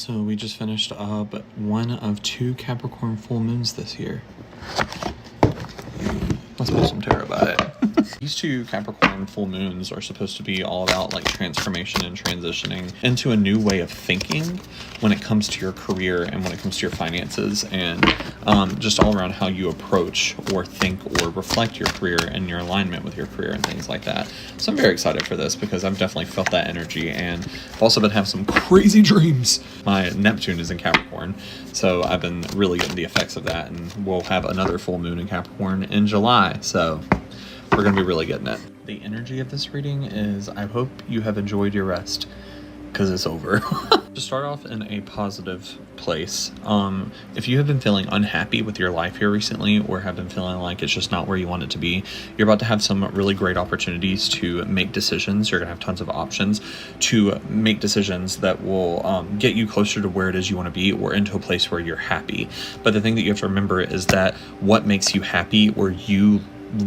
So we just finished up one of 2 Capricorn full moons this year. Let's pull some tarot about it. These 2 Capricorn full moons are supposed to be all about like transformation and transitioning into a new way of thinking when it comes to your career and when it comes to your finances and just all around how you approach or think or reflect your career and your alignment with your career and things like that. So I'm very excited for this because I've definitely felt that energy, and I've also been having some crazy dreams. My Neptune is in Capricorn, so I've been really getting the effects of that, and we'll have another full moon in Capricorn in July, so we're going to be really getting it. The energy of this reading is, I hope you have enjoyed your rest, because it's over. To start off in a positive place, if you have been feeling unhappy with your life here recently, or have been feeling like it's just not where you want it to be, you're about to have some really great opportunities to make decisions. You're gonna have tons of options to make decisions that will get you closer to where it is you want to be, or into a place where you're happy. But the thing that you have to remember is that what makes you happy, or you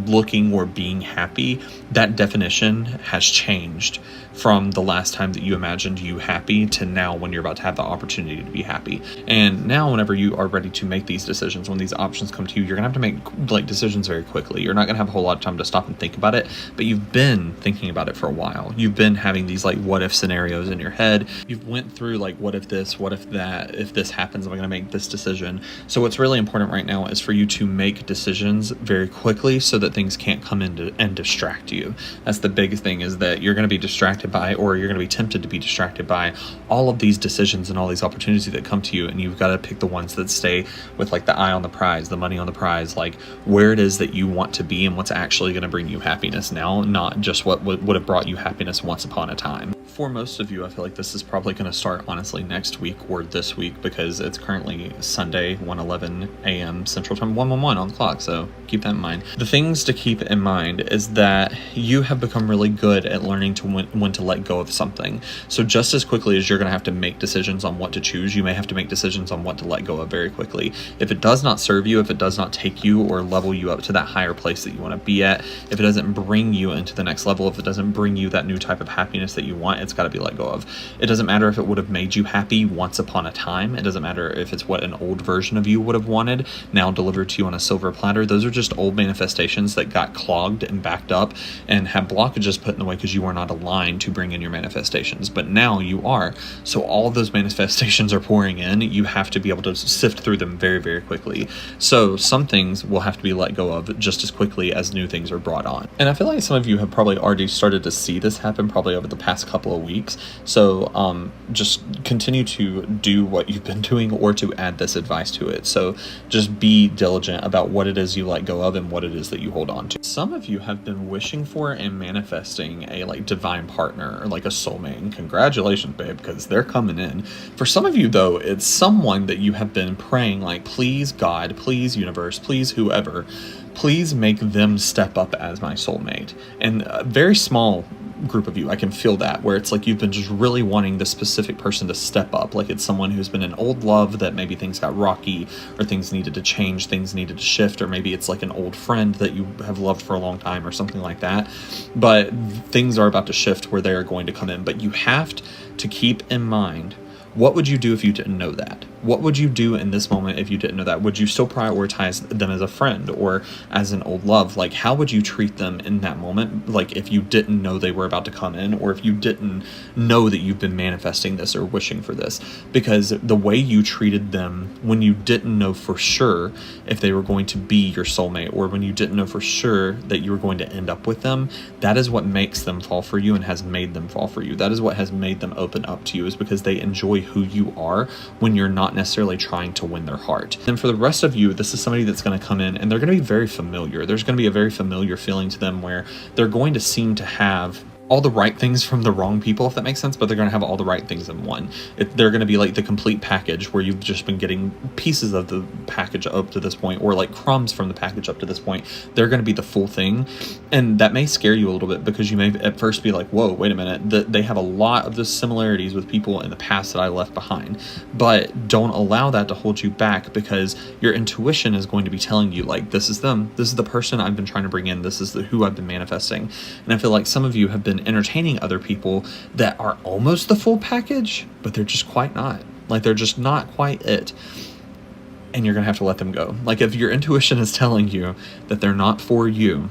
looking or being happy, that definition has changed from the last time that you imagined you happy to now when you're about to have the opportunity to be happy. And now whenever you are ready to make these decisions, when these options come to you, you're gonna have to make like decisions very quickly. You're not gonna have a whole lot of time to stop and think about it, but you've been thinking about it for a while. You've been having these like what if scenarios in your head. You've went through like what if this, what if that, if this happens, am I gonna make this decision? So what's really important right now is for you to make decisions very quickly so that things can't come in and distract you. That's the biggest thing, is that you're going to be distracted by, or you're going to be tempted to be distracted by all of these decisions and all these opportunities that come to you, and you've got to pick the ones that stay with like the eye on the prize, the money on the prize, like where it is that you want to be and what's actually going to bring you happiness now, not just what would have brought you happiness once upon a time. For most of you, I feel like this is probably going to start honestly next week or this week, because it's currently Sunday, 1:11 a.m. Central Time, 1:11 on the clock, so keep that in mind. The things to keep in mind is that you have become really good at learning to when to let go of something. So just as quickly as you're going to have to make decisions on what to choose, you may have to make decisions on what to let go of very quickly. If it does not serve you, if it does not take you or level you up to that higher place that you want to be at, if it doesn't bring you into the next level, if it doesn't bring you that new type of happiness that you want, it's got to be let go of. It doesn't matter if it would have made you happy once upon a time. It doesn't matter if it's what an old version of you would have wanted, now delivered to you on a silver platter. Those are just old manifestations that got clogged and backed up and have blockages put in the way because you were not aligned to bring in your manifestations. But now you are. So all of those manifestations are pouring in. You have to be able to sift through them very, very quickly. So some things will have to be let go of just as quickly as new things are brought on. And I feel like some of you have probably already started to see this happen probably over the past couple of weeks. So just continue to do what you've been doing, or to add this advice to it. So just be diligent about what it is you let go of and what it is that you hold on to. Some of you have been wishing for and manifesting a like divine partner or like a soulmate, and congratulations, babe, because they're coming in. For some of you though, it's someone that you have been praying like, please God, please universe, please whoever, please make them step up as my soulmate. And a very small group of you, I can feel that, where it's like you've been just really wanting the specific person to step up. Like it's someone who's been in old love that maybe things got rocky, or things needed to change, things needed to shift, or maybe it's like an old friend that you have loved for a long time or something like that. But things are about to shift where they are going to come in. But you have to keep in mind, what would you do if you didn't know that? What would you do in this moment if you didn't know that? Would you still prioritize them as a friend or as an old love? Like, how would you treat them in that moment? Like, if you didn't know they were about to come in, or if you didn't know that you've been manifesting this or wishing for this? Because the way you treated them when you didn't know for sure if they were going to be your soulmate, or when you didn't know for sure that you were going to end up with them, that is what makes them fall for you and has made them fall for you. That is what has made them open up to you, is because they enjoy who you are when you're not necessarily trying to win their heart. And for the rest of you, this is somebody that's going to come in and they're going to be very familiar. There's going to be a very familiar feeling to them, where they're going to seem to have all the right things from the wrong people, if that makes sense, but they're going to have all the right things in one. They're going to be like the complete package, where you've just been getting pieces of the package up to this point, or like crumbs from the package up to this point. They're going to be the full thing. And that may scare you a little bit, because you may at first be like, whoa, wait a minute, they have a lot of the similarities with people in the past that I left behind. But don't allow that to hold you back, because your intuition is going to be telling you like, this is them, this is the person I've been trying to bring in, this is who I've been manifesting. And I feel like some of you have been entertaining other people that are almost the full package, but they're just quite not. Like they're just not quite it. And you're going to have to let them go. Like if your intuition is telling you that they're not for you,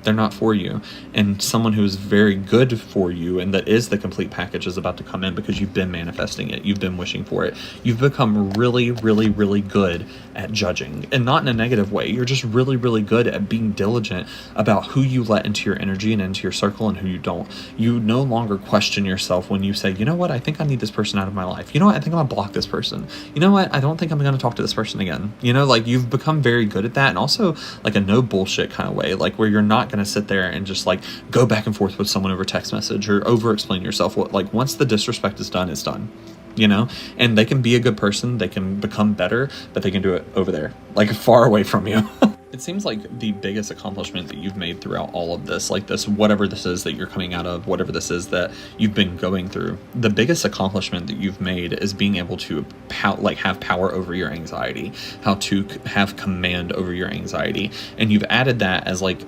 they're not for you. And someone who is very good for you and that is the complete package is about to come in because you've been manifesting it. You've been wishing for it. You've become really, really, really good at judging, and not in a negative way. You're just really, really good at being diligent about who you let into your energy and into your circle and who you don't. You no longer question yourself when you say, you know what, I think I need this person out of my life. You know what, I think I'm gonna block this person. You know what, I don't think I'm gonna talk to this person again. You know, like you've become very good at that, and also like a no bullshit kind of way, like where you're not going to sit there and just like go back and forth with someone over text message or over explain yourself. What, like once the disrespect is done, it's done, you know. And they can be a good person, they can become better, but they can do it over there, like far away from you. It seems like the biggest accomplishment that you've made throughout all of this, like this, whatever this is that you're coming out of, whatever this is that you've been going through, the biggest accomplishment that you've made is being able to have power over your anxiety, how to have command over your anxiety. And you've added that as like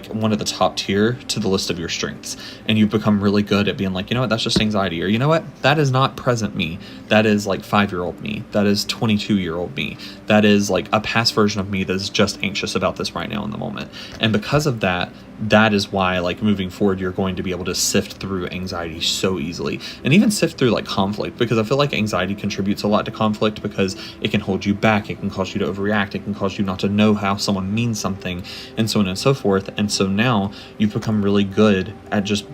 one of the top tier to the list of your strengths. And you've become really good at being like, you know what, that's just anxiety. Or you know what, that is not present me. That is like 5-year-old me. That is 22-year-old me. That is like a past version of me that is just anxious about this right now in the moment. And because of that, that is why like moving forward, you're going to be able to sift through anxiety so easily, and even sift through like conflict, because I feel like anxiety contributes a lot to conflict because it can hold you back. It can cause you to overreact. It can cause you not to know how someone means something, and so on and so forth. And so now you've become really good at just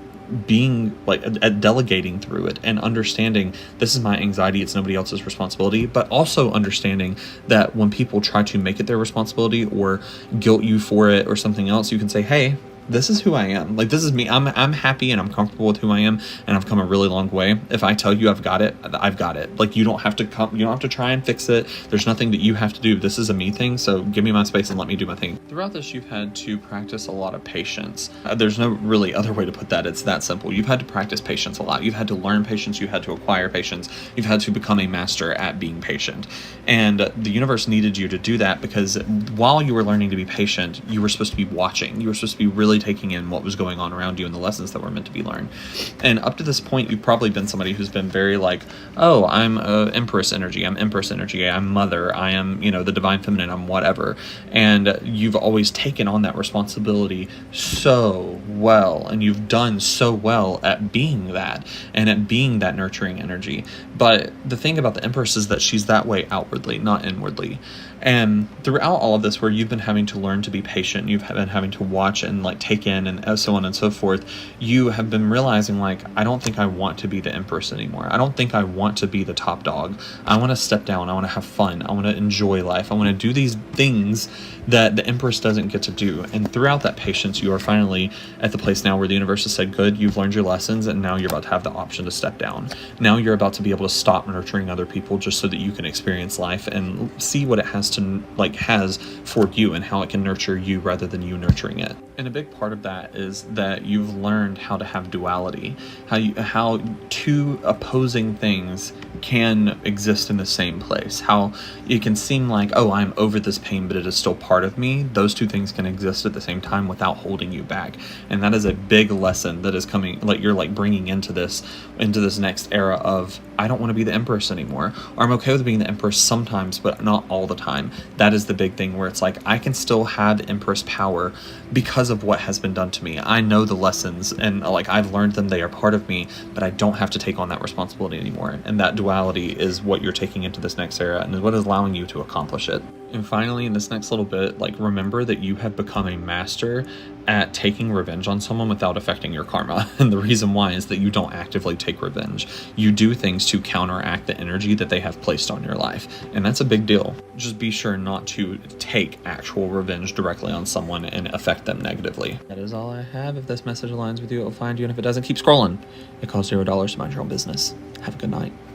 being like at delegating through it and understanding this is my anxiety, it's nobody else's responsibility, but also understanding that when people try to make it their responsibility or guilt you for it or something else, you can say, hey, this is who I am. Like, this is me. I'm happy and I'm comfortable with who I am, and I've come a really long way. If I tell you I've got it, I've got it. Like, you don't have to try and fix it. There's nothing that you have to do. This is a me thing, so give me my space and let me do my thing. Throughout this, you've had to practice a lot of patience. There's no really other way to put that. It's that simple. You've had to practice patience a lot. You've had to learn patience. You had to acquire patience. You've had to become a master at being patient. And the universe needed you to do that because while you were learning to be patient, you were supposed to be watching. You were supposed to be really taking in what was going on around you and the lessons that were meant to be learned. And up to this point, you've probably been somebody who's been very like, oh, I'm Empress energy, I'm Mother, I am, the Divine Feminine, I'm whatever. And you've always taken on that responsibility so well, and you've done so well at being that and at being that nurturing energy. But the thing about the Empress is that she's that way outwardly, not inwardly. And throughout all of this, where you've been having to learn to be patient, you've been having to watch and like take in and so on and so forth, you have been realizing like, I don't think I want to be the Empress anymore. I don't think I want to be the top dog. I want to step down. I want to have fun. I want to enjoy life. I want to do these things that the Empress doesn't get to do. And throughout that patience, you are finally at the place now where the universe has said, good, you've learned your lessons, and now you're about to have the option to step down. Now you're about to be able to stop nurturing other people just so that you can experience life and see what it has for you and how it can nurture you rather than you nurturing it. And a big part of that is that you've learned how to have duality, how two opposing things can exist in the same place, how it can seem like, oh, I'm over this pain, but it is still part of me. Those two things can exist at the same time without holding you back. And that is a big lesson that is coming, like you're like bringing into this next era of, I don't want to be the Empress anymore, or I'm okay with being the Empress sometimes, but not all the time. That is the big thing where it's like, I can still have Empress power because of what has been done to me. I know the lessons and like I've learned them, they are part of me, but I don't have to take on that responsibility anymore. And that duality is what you're taking into this next era and is what is allowing you to accomplish it. And finally, in this next little bit, like remember that you have become a master at taking revenge on someone without affecting your karma. And the reason why is that you don't actively take revenge. You do things to counteract the energy that they have placed on your life. And that's a big deal. Just be sure not to take actual revenge directly on someone and affect them negatively. That is all I have. If this message aligns with you, it will find you. And if it doesn't, keep scrolling. It costs $0 to mind your own business. Have a good night.